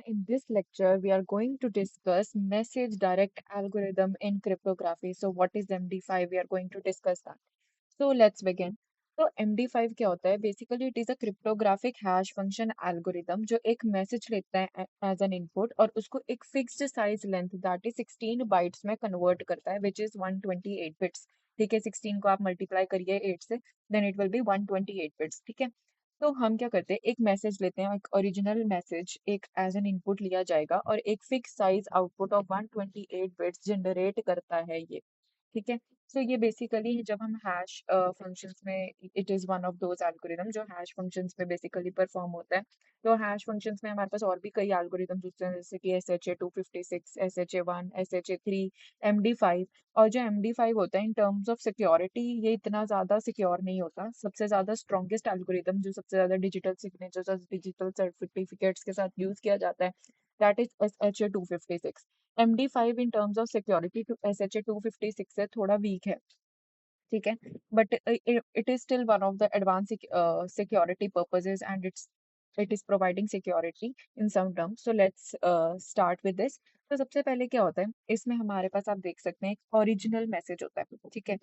In this lecture, we are going to discuss message direct algorithm in cryptography. So, what is MD5? We are going to discuss that. So, let's begin. तो MD5 क्या होता है? Basically it is a cryptographic hash function algorithm जो एक message लेता है as an input और उसको एक fixed size length that is 16 bytes में कन्वर्ट करता है विच इज 128 बिट्स। ठीक है, 16 को आप मल्टीप्लाई करिए 8 से, then it will be 128 bits. ठीक है, तो हम क्या करते हैं, एक मैसेज लेते हैं, एक ओरिजिनल मैसेज एक एज एन इनपुट लिया जाएगा और एक fix size output of 128 bits generate करता है ये। ठीक है, सो ये बेसिकली जब हम हैश फंक्शंस में, it is one of those algorithm जो हैश फंक्शंस में बेसिकली परफॉर्म होता है। तो हैश फंक्शंस में हमारे पास और भी कई एल्गोरिदम्स होते हैं जैसे कि SHA-256, SHA-1, SHA-3, MD5। और जो MD5 होता है इन टर्म्स ऑफ सिक्योरिटी ये इतना ज्यादा सिक्योर नहीं होता। सबसे ज्यादा स्ट्रॉन्गेस्ट एल्गोरिदम जो सबसे ज्यादा डिजिटल सिग्नेचर्स और डिजिटल सर्टिफिकेट्स के साथ यूज किया जाता है that is SHA-256। MD5 in terms of security to SHA-256 से थोड़ा वीक है। ठीक है, but it is still one of the advance security purposes and it is providing security in some terms. So let's start with this. तो सबसे पहले क्या होता है, इसमें हमारे पास आप देख सकते हैं एक ओरिजिनल मैसेज होता है। ठीक है,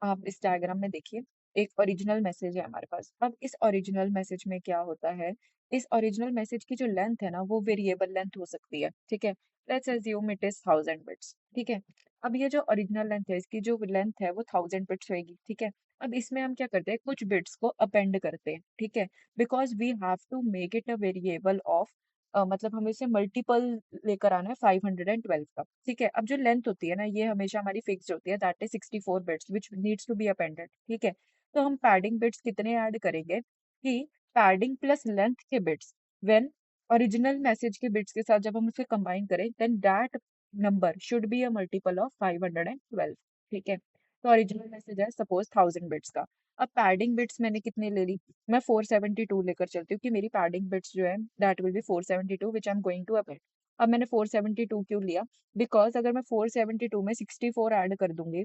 आप इस डायग्राम में देखिए, एक ओरिजिनल मैसेज है हमारे पास। अब इस ओरिजिनल मैसेज में क्या होता है, इस ओरिजिनल मैसेज की जो लेंथ है ना वो वेरिएबल लेंथ हो सकती है। ठीक है, let's assume it is 1000 bits. ठीक है, अब ये जो ओरिजिनल लेंथ है इसकी जो लेंथ है वो 1000 बिट्स होगी। ठीक है, अब इसमें हम क्या करते हैं, कुछ बिट्स को अपेंड करते हैं। ठीक है, because we have to make it a variable of, मतलब हमें इसे मल्टीपल लेकर आना है 512 का। ठीक है, अब जो लेंथ होती है ना ये हमेशा हमारी फिक्स होती है that is 64 bits which needs to be appended. ठीक है, तो हम पैडिंग बिट्स कितने ऐड करेंगे कि पैडिंग प्लस लेंथ के बिट्स व्हेन ओरिजिनल मैसेज के बिट्स के साथ जब हम उसे कंबाइन करें then that number should be a multiple of 512। ठीक है, तो ओरिजिनल मैसेज है सपोज 1000 बिट्स का। अब पैडिंग बिट्स मैंने कितने ले ली, मैं 472 लेकर चलती हूँ कि मेरी पैडिंग बिट्स जो है that will be 472 which I am going to append. अब मैंने 472 क्यों लिया, बिकॉज अगर मैं 472 में 64 ऐड कर दूंगी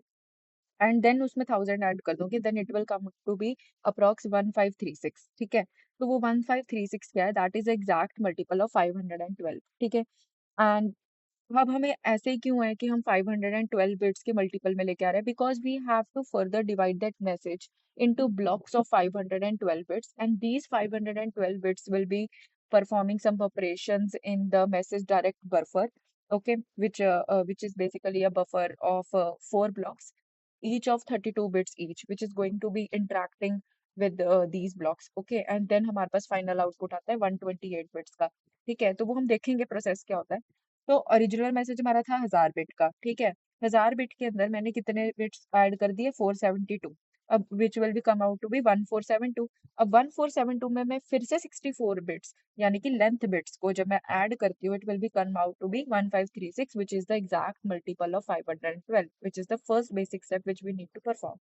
एंड देन उसमें 1000 ऐड कर दूंगी then it will come to be approx 1536। ठीक है, तो वो 1536 क्या है, that is exact multiple of 512। ठीक है, एंड अब हमें ऐसे ही क्यों है कि हम 512 बिट्स के मल्टीपल में लेके आ रहे हैं, because we have to further divide that message into blocks of 512 bits and these 512 bits will be performing some operations in the message direct buffer, okay, which is basically a buffer of 4 blocks each of 32 bits each, which is going to be interacting with these blocks, okay, and then हमारे पास final output आता है 128 bits का। ठीक है, तो वो हम देखेंगे प्रोसेस क्या होता है। तो ओरिजिनल मैसेज हमारा था 1000 बिट का। ठीक है, 1000 बिट के अंदर मैंने कितने बिट्स ऐड कर दिए, 472। अब which will be come out to be 1472। अब 1472 में मैं फिर से 64 बिट्स यानी कि लेंथ बिट्स को जब मैं ऐड करती हूँ it will be come out to be 1536 which is the exact multiple of 512 which is the first basic step which we need to perform.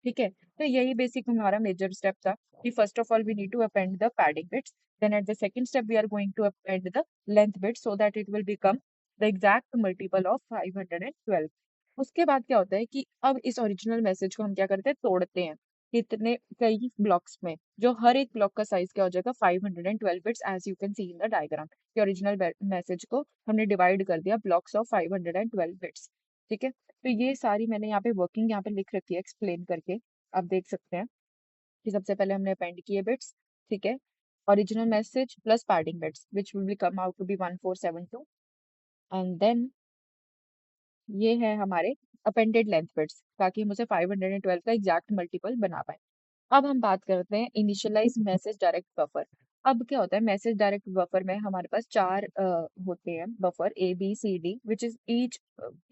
ठीक है, तो यही बेसिक हमारा मेजर स्टेप था कि first of all we need to append the padding bits, then at the second step we are going to append the length bit so that it will become the exact multiple of 512। उसके बाद क्या होता है कि अब इस original message को हम क्या करते हैं, तोड़ते हैं कितने कई ब्लॉक्स में, जो हर एक ब्लॉक का साइज क्या हो जाएगा 512 bits as you can see in the diagram. कि ओरिजिनल मैसेज को हमने डिवाइड कर दिया ब्लॉक्स ऑफ 512 बिट्स। ठीक है, तो ये सारी मैंने यहाँ पे वर्किंग यहाँ पे लिख रखी है एक्सप्लेन करके, आप देख सकते हैं कि सबसे पहले हमने अपेंड किए बिट्स। ठीक है, original message plus padding bits which will be come out to be 1472 and then ये है हमारे अपेंडेड लेंथ बिट्स ताकि हम उसे 512 का एग्जैक्ट मल्टीपल बना पाए। अब हम बात करते हैं इनिशियलाइज मैसेज डायरेक्ट बफर। अब क्या होता है, मैसेज डायरेक्ट बफर में हमारे पास चार होते हैं buffer A B C D which is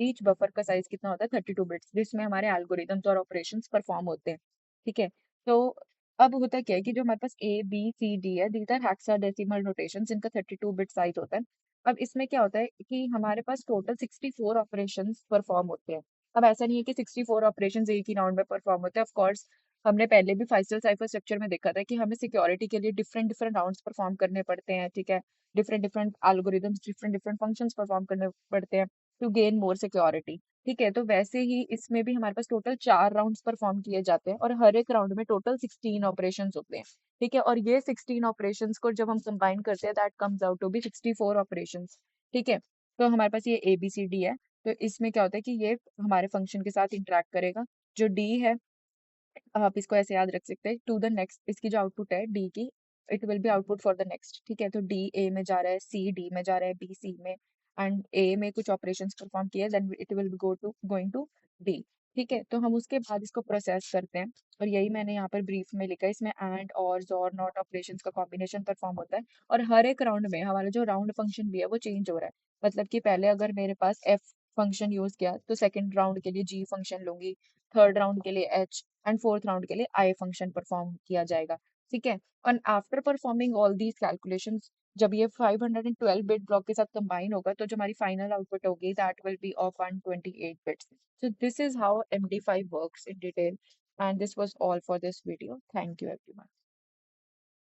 each buffer का साइज कितना होता है 32 बिट्स जिसमें हमारे एल्गोरिदम्स और ऑपरेशंस परफॉर्म होते हैं। ठीक है, तो अब होता क्या है कि जो हमारे पास A B C D है दीज आर हेक्साडेसिमल नोटेशंस, इनका 32 बिट साइज होता है। अब इसमें क्या होता है कि हमारे पास टोटल 64 ऑपरेशंस परफॉर्म होते हैं। अब ऐसा नहीं है कि 64 ऑपरेशंस एक ही राउंड में परफॉर्म होते हैं, ऑफ कोर्स हमने पहले भी फाइसल साइफर स्ट्रक्चर में देखा था कि हमें सिक्योरिटी के लिए डिफरेंट डिफरेंट राउंड्स परफॉर्म करने पड़ते हैं। ठीक है, different different algorithms different different functions perform करने पड़ते हैं टू गेन मोर सिक्योरिटी। ठीक है, तो वैसे ही इसमें भी हमारे पास टोटल 4 राउंड्स परफॉर्म किए जाते हैं और हर एक राउंड में टोटल 16 ऑपरेशंस होते हैं। ठीक है, और ये 16 ऑपरेशंस को जब हम कंबाइन करते हैं that comes out to be 64 operations. ठीक है, तो हमारे पास ये ABCD है। तो इसमें क्या होता है कि ये हमारे फंक्शन के साथ इंटरेक्ट करेगा। जो डी है, आप इसको ऐसे याद रख सकते हैं, टू द नेक्स्ट, इसकी जो आउटपुट है डी की, it will B output for the next. ठीक है, तो डी ए में जा रहा है, सी डी में जा रहा है, बी सी में, एंड ए में कुछ ऑपरेशंस परफॉर्म किए, then it will go to going to D. ठीक है, तो हम उसके बाद इसको प्रोसेस करते हैं, और यही मैंने यहाँ पर ब्रीफ में लिखा है। इसमें एंड और जोर नॉट ऑपरेशंस का कॉम्बिनेशन परफॉर्म होता है, और हर एक राउंड में हमारा जो राउंड फंक्शन भी है वो चेंज हो रहा है। मतलब कि पहले अगर मेरे पास एफ फंक्शन यूज किया तो सेकंड राउंड के लिए जी फंक्शन लूंगी, थर्ड राउंड के लिए एच, एंड फोर्थ राउंड के लिए आई फंक्शन परफॉर्म किया जाएगा। ठीक है, and after performing all these calculations, जब ये 512 बिट ब्लॉक के साथ कंबाइन होगा तो जो हमारी फाइनल आउटपुट होगी that will B of 128 bits. So this is how MD5 works in detail, and this was all for this video. Thank you everyone.